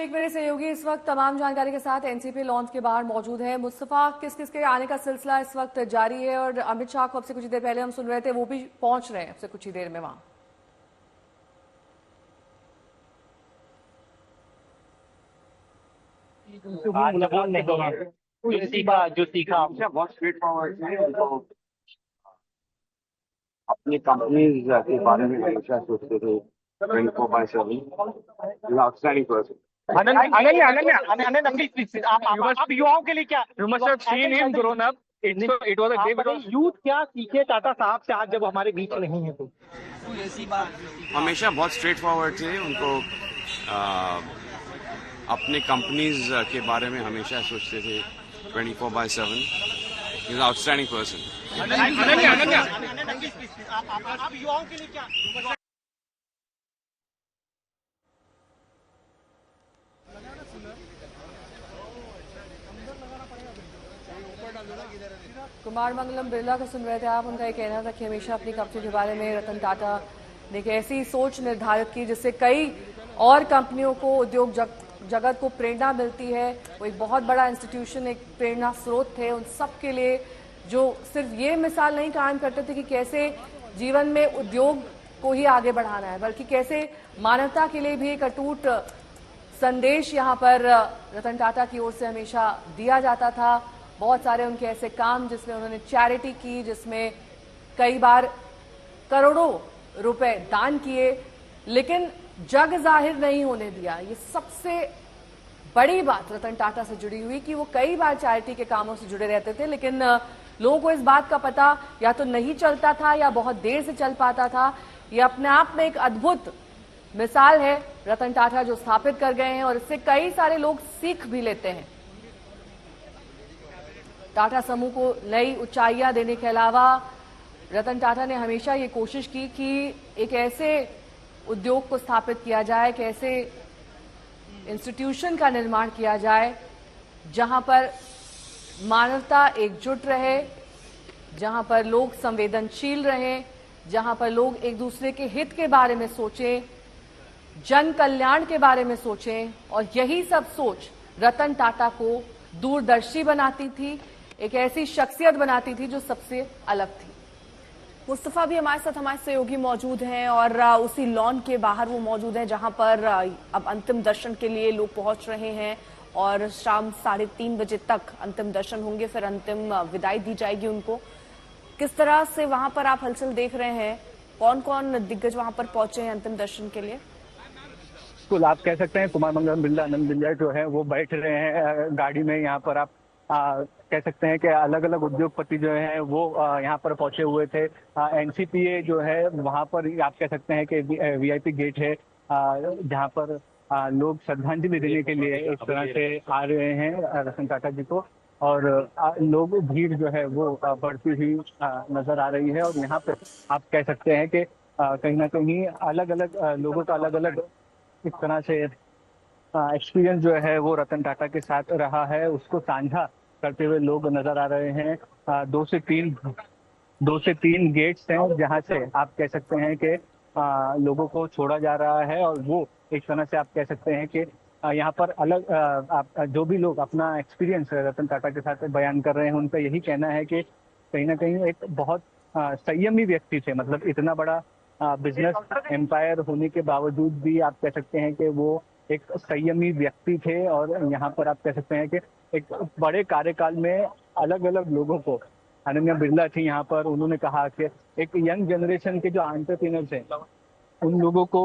शेख मेरे सहयोगी इस वक्त तमाम जानकारी के साथ एनसीपी लॉन्च के बाहर मौजूद है। मुस्तफा, किस किस के आने का सिलसिला इस वक्त जारी है और अमित शाह को अब से कुछ देर पहले हम सुन रहे थे, वो भी पहुंच रहे हैं अब से कुछ ही देर में वहां। जो सीखा हमसे बहुत स्ट्रेट फॉरवर्ड है। उनको अपनी कंपनीज के बारे में हमेशा सोचते थे 24/7 आउटस्टैंडिंग पर्सन। अनन्या, आप युवाओं के लिए क्या? You must have seen him grown up. It was a day because youth क्या सीखे टाटा साहब से आज जब हमारे बीच नहीं है तो? हमेशा बहुत स्ट्रेट फॉरवर्ड थे। उनको अपने कंपनीज के बारे में हमेशा सोचते थे 24/7 आउटस्टैंडिंग पर्सन। अनन्या, आप युवाओं के लिए क्या? कुमार मंगलम बिरला को सुन रहे थे आप। उनका ये कहना था कि हमेशा अपनी कंपनी के बारे में रतन टाटा ने एक ऐसी सोच निर्धारित की जिससे कई और कंपनियों को, उद्योग जगत को प्रेरणा मिलती है। वो एक बहुत बड़ा इंस्टीट्यूशन, एक प्रेरणा स्रोत थे उन सब के लिए, जो सिर्फ ये मिसाल नहीं कायम करते थे कि कैसे जीवन में उद्योग को ही आगे बढ़ाना है, बल्कि कैसे मानवता के लिए भी एक अटूट संदेश यहाँ पर रतन टाटा की ओर से हमेशा दिया जाता था। बहुत सारे उनके ऐसे काम जिसमें उन्होंने चैरिटी की, जिसमें कई बार करोड़ों रुपए दान किए, लेकिन जग जाहिर नहीं होने दिया। ये सबसे बड़ी बात रतन टाटा से जुड़ी हुई कि वो कई बार चैरिटी के कामों से जुड़े रहते थे, लेकिन लोगों को इस बात का पता या तो नहीं चलता था या बहुत देर से चल पाता था। ये अपने आप में एक अद्भुत मिसाल है रतन टाटा जो स्थापित कर गए हैं, और इससे कई सारे लोग सीख भी लेते हैं। टाटा समूह को नई ऊंचाइयां देने के अलावा रतन टाटा ने हमेशा ये कोशिश की कि एक ऐसे उद्योग को स्थापित किया जाए, एक ऐसे इंस्टीट्यूशन का निर्माण किया जाए जहां पर मानवता एकजुट रहे, जहां पर लोग संवेदनशील रहें, जहां पर लोग एक दूसरे के हित के बारे में सोचें, जन कल्याण के बारे में सोचें। और यही सब सोच रतन टाटा को दूरदर्शी बनाती थी, एक ऐसी शख्सियत बनाती थी जो सबसे अलग थी। मुस्तफा भी हमारे साथ, हमारे सहयोगी मौजूद हैं और उसी लॉन के बाहर वो मौजूद हैं जहां पर अब अंतिम दर्शन के लिए लोग पहुंच रहे हैं और शाम 3:30 बजे तक अंतिम दर्शन होंगे, फिर अंतिम विदाई दी जाएगी उनको। किस तरह से वहां पर आप हलचल देख रहे हैं? कौन कौन दिग्गज वहां पर पहुंचे हैं अंतिम दर्शन के लिए? बिल्कुल, आप कह सकते हैं कुमार मंगलम बिरला, आनंद बिरला जो है वो बैठ रहे हैं गाड़ी में। यहाँ पर आप कह सकते हैं कि अलग अलग उद्योगपति जो है वो यहाँ पर पहुंचे हुए थे। एनसीपीए जो है वहां पर आप कह सकते हैं कि वीआईपी गेट है जहाँ पर लोग श्रद्धांजलि देने के लिए इस तरह से आ रहे हैं रतन टाटा जी को, और लोग भीड़ जो है वो बढ़ती हुई नजर आ रही है। और यहाँ पे आप कह सकते हैं कि कहीं ना कहीं अलग अलग लोगों का अलग अलग इस तरह से एक्सपीरियंस जो है वो रतन टाटा के साथ रहा है, उसको साझा करते हुए लोग नजर आ रहे हैं। 2 से 3 गेट्स हैं जहां से आप कह सकते हैं कि लोगों को छोड़ा जा रहा है, और वो एक तरह से आप कह सकते हैं कि यहाँ पर अलग जो भी लोग अपना एक्सपीरियंस रतन टाटा के साथ बयान कर रहे हैं, उनका यही कहना है कि कहीं ना कहीं एक बहुत संयमी व्यक्ति थे। मतलब इतना बड़ा बिजनेस एम्पायर होने के बावजूद भी आप कह सकते हैं कि वो एक संयमी व्यक्ति थे, और यहाँ पर आप कह सकते हैं कि एक बड़े कार्यकाल में अलग अलग लोगों को, अनन्या बिरला थी यहाँ पर, उन्होंने कहा कि एक यंग जनरेशन के जो एंटरप्रेन्योर्स हैं उन लोगों को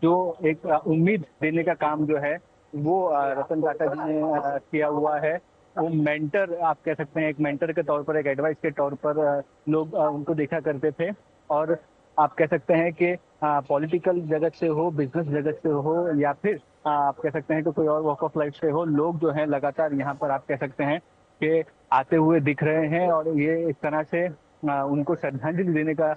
जो एक उम्मीद देने का काम जो है वो रतन टाटा जी ने किया हुआ है। वो मेंटर, आप कह सकते हैं एक मेंटर के तौर पर, एक एडवाइस के तौर पर लोग उनको देखा करते थे। और आप कह सकते हैं कि पॉलिटिकल जगत से हो, बिजनेस जगत से हो, या फिर आप कह सकते हैं कि कोई और वॉक ऑफ लाइफ से हो, लोग जो है लगातार यहाँ पर आप कह सकते हैं कि आते हुए दिख रहे हैं। और ये इस तरह से उनको श्रद्धांजलि देने का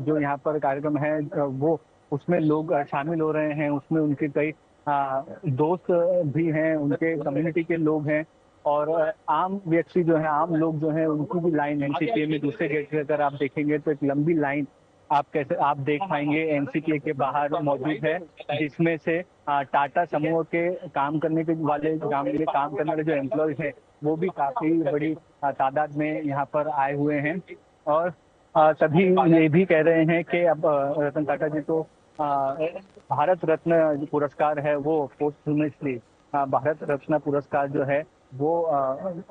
जो यहाँ पर कार्यक्रम है वो उसमें लोग शामिल हो रहे हैं। उसमें उनके कई दोस्त भी हैं, उनके कम्युनिटी के लोग हैं, और आम व्यक्ति जो है, आम लोग जो है, उनकी भी लाइन एनसीपीए में दूसरे गेट पे अगर आप देखेंगे तो एक लंबी लाइन आप देख पाएंगे एनसीपीए के बाहर मौजूद है, जिसमें से टाटा समूह के काम करने वाले जो एम्प्लॉयज हैं वो भी काफी बड़ी तादाद में यहाँ पर आए हुए हैं। और सभी ये भी कह रहे हैं कि अब रतन टाटा जी को भारत रत्न पुरस्कार है वो पोस्टह्यूमसली भारत रत्न पुरस्कार जो है वो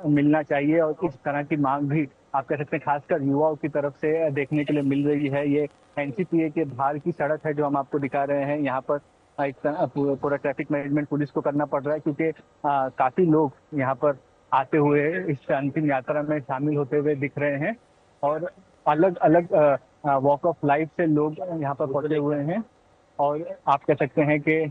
मिलना चाहिए। और इस तरह की मांग भी आप कह सकते हैं खासकर युवाओं की तरफ से देखने के लिए मिल रही है। ये एनसीपीए के बाहर की सड़क है जो हम आपको दिखा रहे हैं। यहाँ पर पूरा ट्रैफिक मैनेजमेंट पुलिस को करना पड़ रहा है, क्योंकि काफी लोग यहाँ पर आते हुए इस अंतिम यात्रा में शामिल होते हुए दिख रहे हैं। और अलग अलग वॉक ऑफ लाइफ से लोग यहाँ पर पहुंचे हुए हैं। और आप कह सकते हैं कि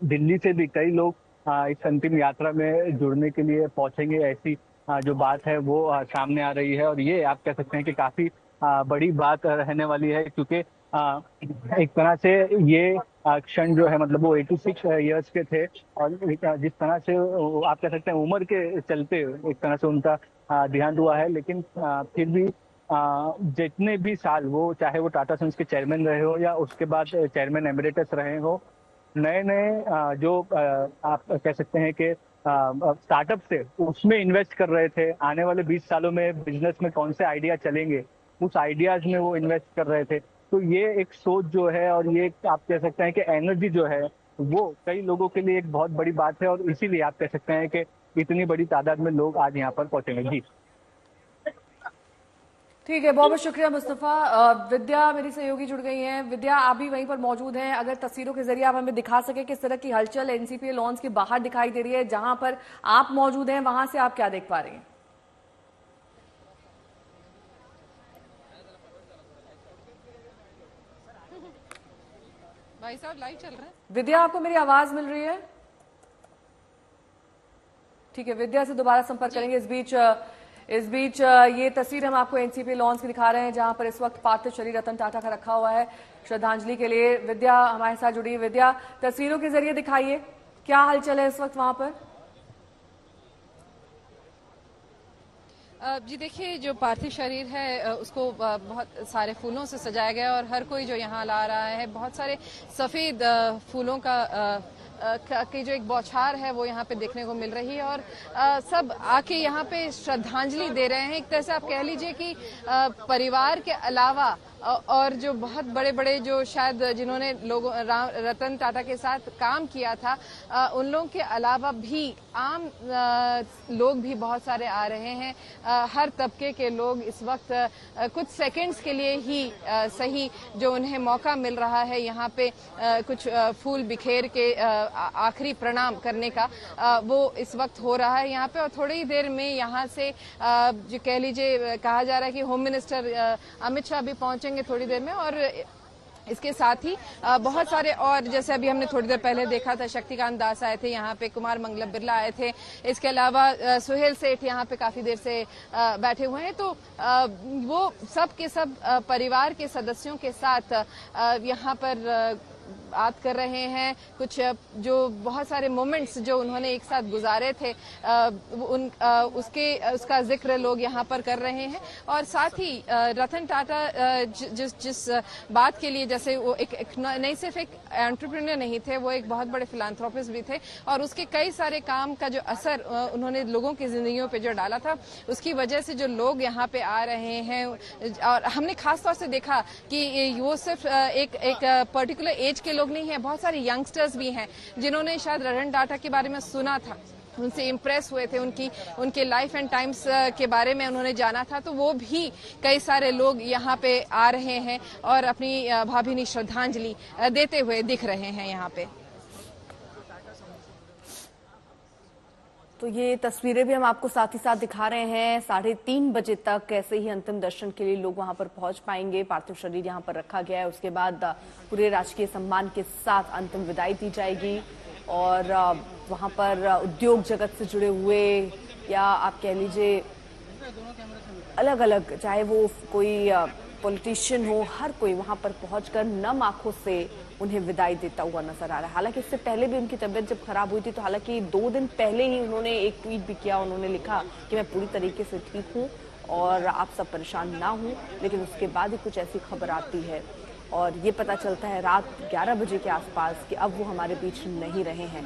दिल्ली से भी कई लोग इस अंतिम यात्रा में जुड़ने के लिए पहुंचेंगे, ऐसी जो बात है वो सामने आ रही है। और ये आप कह सकते हैं कि काफी बड़ी बात रहने वाली है, क्योंकि एक तरह से ये क्षण जो है मतलब वो 86 ईयर्स के थे और जिस तरह से आप कह सकते हैं उम्र के चलते एक तरह से उनका देहांत हुआ है। लेकिन फिर भी जितने भी साल वो चाहे वो टाटा सन्स के चेयरमैन रहे हो या उसके बाद चेयरमैन एमिरेटस रहे हो, नए नए जो आप कह सकते हैं कि स्टार्टअप से उसमें इन्वेस्ट कर रहे थे। आने वाले 20 सालों में बिजनेस में कौन से आइडिया चलेंगे उस आइडियाज में वो इन्वेस्ट कर रहे थे। तो ये एक सोच जो है और ये आप कह सकते हैं कि एनर्जी जो है वो कई लोगों के लिए एक बहुत बड़ी बात है। और इसीलिए आप कह सकते हैं कि इतनी बड़ी तादाद में लोग आज यहाँ पर पहुंचेंगे। जी ठीक है, बहुत बहुत शुक्रिया मुस्तफा। विद्या मेरी सहयोगी जुड़ गई हैं। विद्या, आप भी वहीं पर मौजूद हैं, अगर तस्वीरों के जरिए आप हमें दिखा सके किस तरह की हलचल एनसीपीए लॉन्स के बाहर दिखाई दे रही है, जहां पर आप मौजूद हैं वहां से आप क्या देख पा रही हैं? भाई साहब लाइव चल रहा है। विद्या, आपको मेरी आवाज मिल रही है? ठीक है, विद्या से दोबारा संपर्क करेंगे। इस बीच ये तस्वीर हम आपको एनसीपीए लॉन्स की दिखा रहे हैं, जहां पर इस वक्त पार्थिव शरीर रतन टाटा का रखा हुआ है श्रद्धांजलि के लिए। विद्या हमारे साथ जुड़ी है। विद्या, तस्वीरों के जरिए दिखाइए क्या हलचल है इस वक्त वहां पर? जी देखिए, जो पार्थिव शरीर है उसको बहुत सारे फूलों से सजाया गया और हर कोई जो यहाँ ला रहा है, बहुत सारे सफेद फूलों का की जो एक बौछार है वो यहाँ पे देखने को मिल रही है। और सब आके यहाँ पे श्रद्धांजलि दे रहे हैं। एक तरह से आप कह लीजिए कि परिवार के अलावा और जो बहुत बड़े बड़े जो शायद जिन्होंने लोगों रतन टाटा के साथ काम किया था उन लोगों के अलावा भी आम लोग भी बहुत सारे आ रहे हैं। हर तबके के लोग इस वक्त कुछ सेकंड्स के लिए ही सही जो उन्हें मौका मिल रहा है यहाँ पे कुछ फूल बिखेर के आखिरी प्रणाम करने का, वो इस वक्त हो रहा है यहाँ पे। और थोड़ी ही देर में यहाँ से जो कह लीजिए कहा जा रहा है कि होम मिनिस्टर अमित शाह भी पहुंचेंगे थोड़ी देर में। और इसके साथ ही बहुत सारे और जैसे अभी हमने थोड़ी देर पहले देखा था शक्तिकांत दास आए थे यहाँ पे, कुमार मंगलम बिरला आए थे, इसके अलावा सुहेल सेठ यहाँ पे काफी देर से बैठे हुए हैं। तो वो सब के सब परिवार के सदस्यों के साथ यहाँ पर बात कर रहे हैं। कुछ जो बहुत सारे मोमेंट्स जो उन्होंने एक साथ गुजारे थे उसका जिक्र लोग यहाँ पर कर रहे हैं। और साथ ही रतन टाटा जिस बात के लिए, जैसे वो एक नहीं सिर्फ एक एंटरप्रेन्योर नहीं थे, वो एक बहुत बड़े फिलांथ्रोपिस्ट भी थे और उसके कई सारे काम का जो असर उन्होंने लोगों की जिंदगियों पे जो डाला था, उसकी वजह से जो लोग यहाँ पे आ रहे हैं। और हमने खास तौर से देखा कि वो सिर्फ एक पर्टिकुलर एज के लोग नहीं है, बहुत सारे यंगस्टर्स भी हैं जिन्होंने शायद रतन टाटा के बारे में सुना था, उनसे इम्प्रेस हुए थे, उनके लाइफ एंड टाइम्स के बारे में उन्होंने जाना था। तो वो भी कई सारे लोग यहाँ पे आ रहे हैं और अपनी भावभीनी श्रद्धांजलि देते हुए दिख रहे हैं यहाँ पे। तो ये तस्वीरें भी हम आपको साथ ही साथ दिखा रहे हैं। 3:30 बजे तक ऐसे ही अंतिम दर्शन के लिए लोग वहां पर पहुंच पाएंगे। पार्थिव शरीर यहां पर रखा गया है, उसके बाद पूरे राजकीय सम्मान के साथ अंतिम विदाई दी जाएगी। और वहां पर उद्योग जगत से जुड़े हुए या आप कह लीजिए अलग अलग, चाहे वो कोई पॉलिटिशियन हो, हर कोई वहां पर पहुंचकर नम आंखों से उन्हें विदाई देता हुआ नजर आ रहा है। हालांकि इससे पहले भी उनकी तबीयत जब खराब हुई थी तो हालांकि 2 दिन पहले ही उन्होंने एक ट्वीट भी किया, उन्होंने लिखा कि मैं पूरी तरीके से ठीक हूं और आप सब परेशान ना हो, लेकिन उसके बाद ही कुछ ऐसी खबर आती है और ये पता चलता है रात 11 बजे के आसपास कि अब वो हमारे बीच नहीं रहे हैं।